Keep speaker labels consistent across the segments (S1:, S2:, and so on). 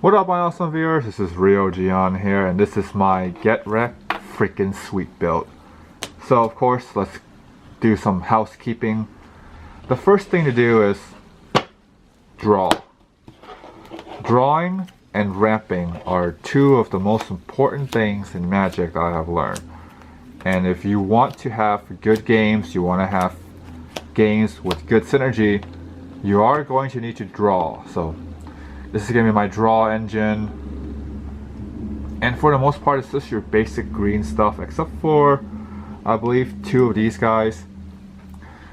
S1: What up my awesome viewers, this is Rio Gian here, and this is my Get Wrecked freaking sweet build. So of course, let's do some housekeeping. The first thing to do is draw. Drawing and ramping are two of the most important things in Magic that I have learned. And if you want to have good games, you want to have games with good synergy, you are going to need to draw. So this is going to be my draw engine, and for the most part it's just your basic green stuff, except for I believe two of these guys.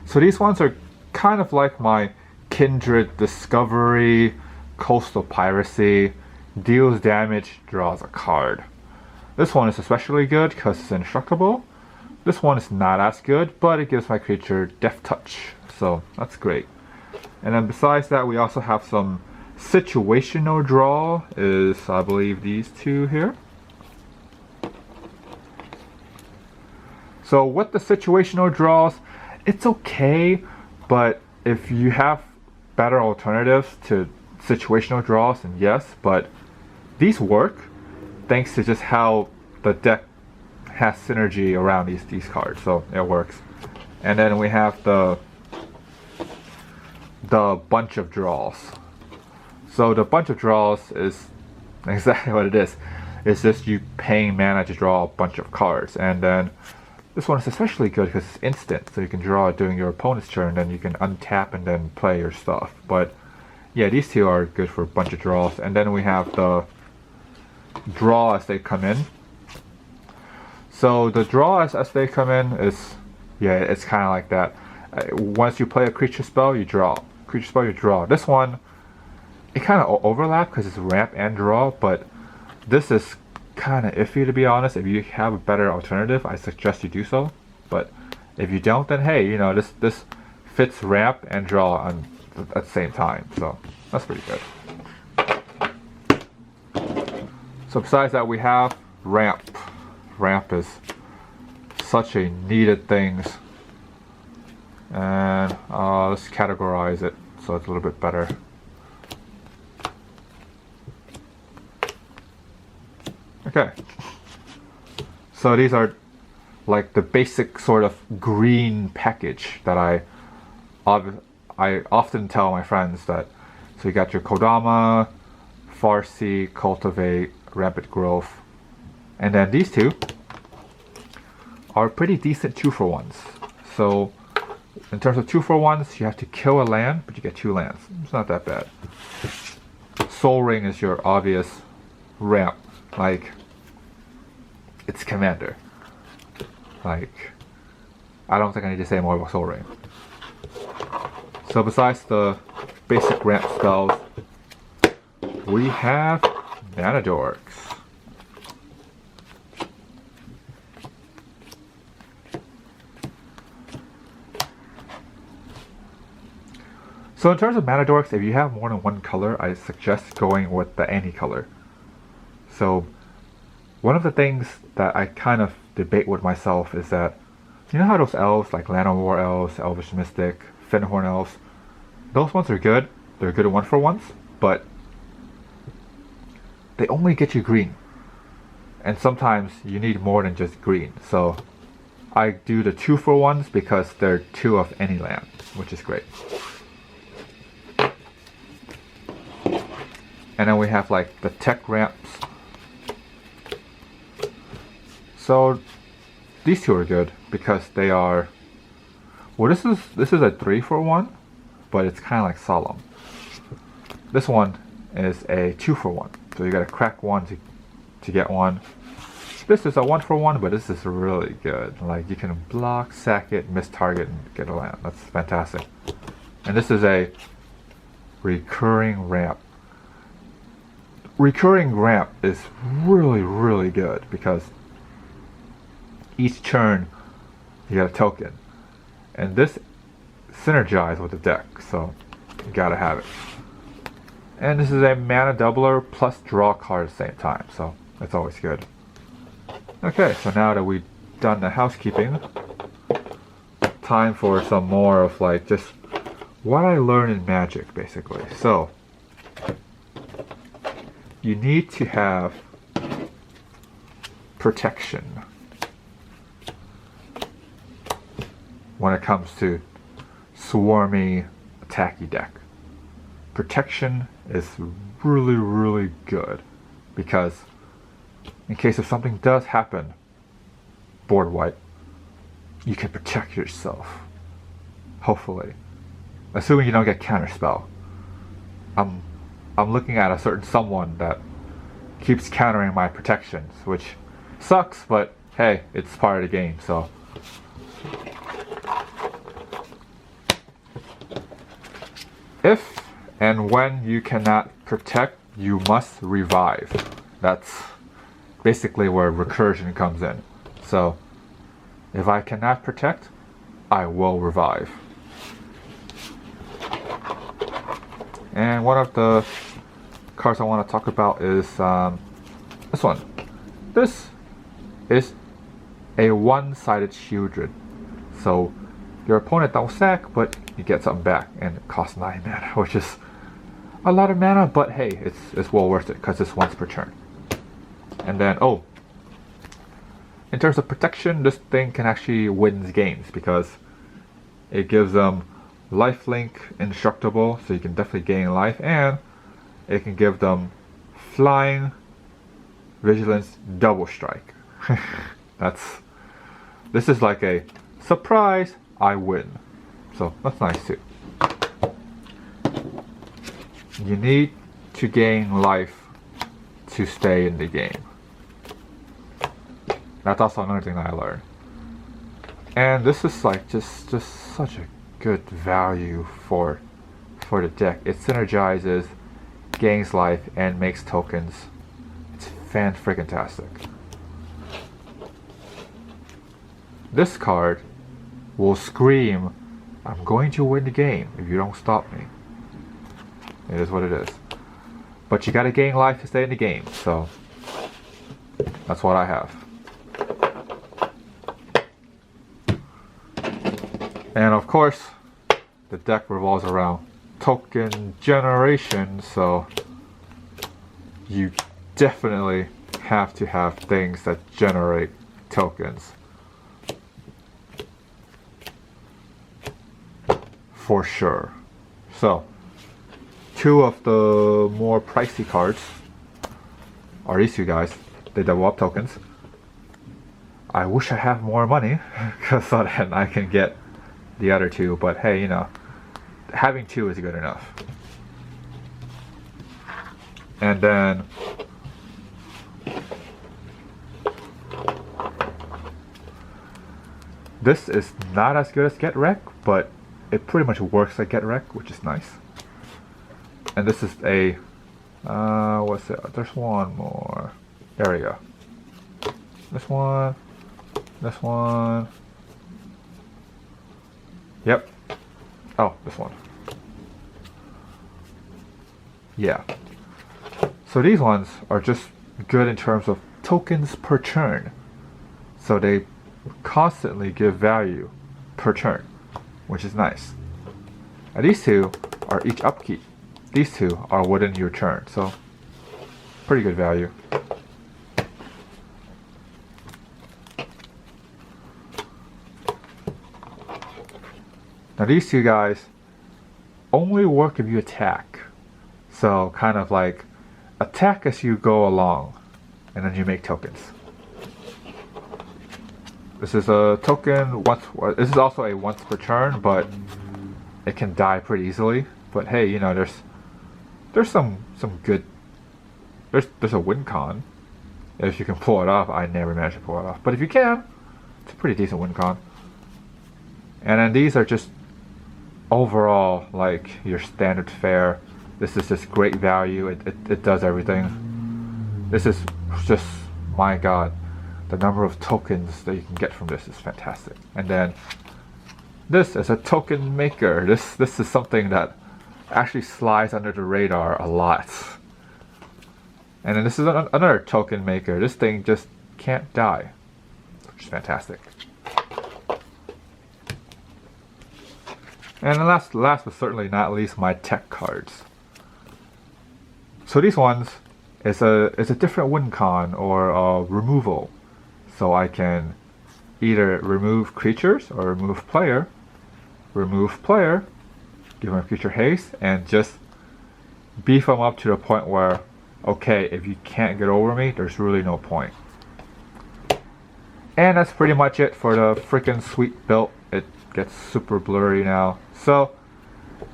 S1: So these ones are kind of like my Kindred Discovery, Coastal Piracy, deals damage, draws a card. This one is especially good because it's indestructible. This one is not as good, but it gives my creature Death Touch, so that's great. And then besides that, we also have some situational draw, is I believe these two here. So with the situational draws, it's okay, but if you have better alternatives to situational draws, then yes, but these work thanks to just how the deck has synergy around these cards, so it works. And then we have the bunch of draws. So the bunch of draws is exactly what it is. It's just you paying mana to draw a bunch of cards. And then this one is especially good because it's instant, so you can draw it during your opponent's turn, then you can untap and then play your stuff. But yeah, these two are good for a bunch of draws. And then we have the draw as they come in. So the draw as they come in is, yeah, it's kind of like that. Once you play a creature spell, you draw. Creature spell, you draw. This one, it kind of overlap because it's ramp and draw, but this is kind of iffy, to be honest. If you have a better alternative, I suggest you do so. But if you don't, then hey, you know, this fits ramp and draw at the same time, so that's pretty good. So besides that, we have ramp. Ramp is such a needed thing, and let's categorize it so it's a little bit better. Okay, so these are like the basic sort of green package that I often tell my friends that. So you got your Kodama, Farsi, Cultivate, Rapid Growth, and then these two are pretty decent 2-for-1s. So in terms of 2-for-1s, you have to kill a land, but you get 2 lands. It's not that bad. Soul Ring is your obvious ramp. Like, it's Commander. Like, I don't think I need to say more about Soul Ring. So besides the basic ramp spells, we have Mana Dorks. So in terms of Mana Dorks, if you have more than one color, I suggest going with the any color. So one of the things that I kind of debate with myself is that, you know how those elves, like Land of War elves, Elvish Mystic, Finhorn elves, those ones are good. They're good 1-for-1s, but they only get you green. And sometimes you need more than just green. So I do the 2-for-1s because they're 2 of any land, which is great. And then we have like the tech ramps. So these two are good because they are, well, this is a 3-for-1, but it's kind of like Solemn. This one is a 2-for-1, so you gotta crack one to get one. This is a 1-for-1, but this is really good. Like, you can block, sack it, miss target, and get a land. That's fantastic. And this is a recurring ramp. Recurring ramp is really, really good because each turn you get a token, and this synergizes with the deck, so you gotta have it. And this is a mana doubler plus draw card at the same time, so that's always good. Okay, so now that we've done the housekeeping, time for some more of like just what I learned in Magic, basically. So you need to have protection when it comes to swarmy, attacky deck. Protection is really, really good because in case if something does happen, board wipe, you can protect yourself. Hopefully. Assuming you don't get counterspell. I'm looking at a certain someone that keeps countering my protections, which sucks, but hey, it's part of the game, so. If and when you cannot protect, you must revive. That's basically where recursion comes in. So, if I cannot protect, I will revive. And one of the cards I want to talk about is this one. This is a one-sided shieldred. So your opponent don't sack, but you get something back, and it costs 9 mana, which is a lot of mana, but hey, it's well worth it because it's once per turn. And then, oh, in terms of protection, this thing can actually win games because it gives them lifelink indestructible, so you can definitely gain life, and it can give them flying, vigilance, double strike. This is like a surprise, I win. So that's nice too. You need to gain life to stay in the game. That's also another thing that I learned. And this is like just such a good value for the deck. It synergizes, gains life, and makes tokens. It's fan-freaking-tastic. This card will scream, I'm going to win the game if you don't stop me. It is what it is. But you gotta gain life to stay in the game, so that's what I have. And of course, the deck revolves around token generation, so you definitely have to have things that generate tokens. For sure. So, two of the more pricey cards are these two guys. They double up tokens. I wish I have more money, because so then I can get the other two, but hey, you know, having two is good enough. And then this is not as good as Get Wreck, but it pretty much works like Get Wreck, which is nice. And this is a what's it? There's one more. There we go. This one. This one. Yep. Oh, this one. Yeah. So these ones are just good in terms of tokens per turn. So they constantly give value per turn, which is nice. And these two are each upkeep. These two are within your turn, so pretty good value. Now these two guys only work if you attack. So kind of like attack as you go along, and then you make tokens. This is a token once. This is also a once per turn, but it can die pretty easily. But hey, you know, there's some good. There's a win con if you can pull it off. I never managed to pull it off, but if you can, it's a pretty decent win con. And then these are just overall like your standard fare. This is just great value. It does everything. This is just, my god, the number of tokens that you can get from this is fantastic. And then this is a token maker. This is something that actually slides under the radar a lot. And then this is another token maker. This thing just can't die, which is fantastic. And then last but certainly not least, my tech cards. So these ones it's a different win con or removal. So I can either remove creatures or remove player, give my creature haste, and just beef them up to the point where, okay, if you can't get over me, there's really no point. And that's pretty much it for the freaking sweet build. It gets super blurry now. So,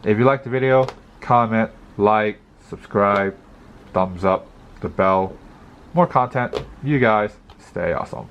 S1: if you liked the video, comment, like, subscribe, thumbs up, the bell. More content. You guys stay awesome.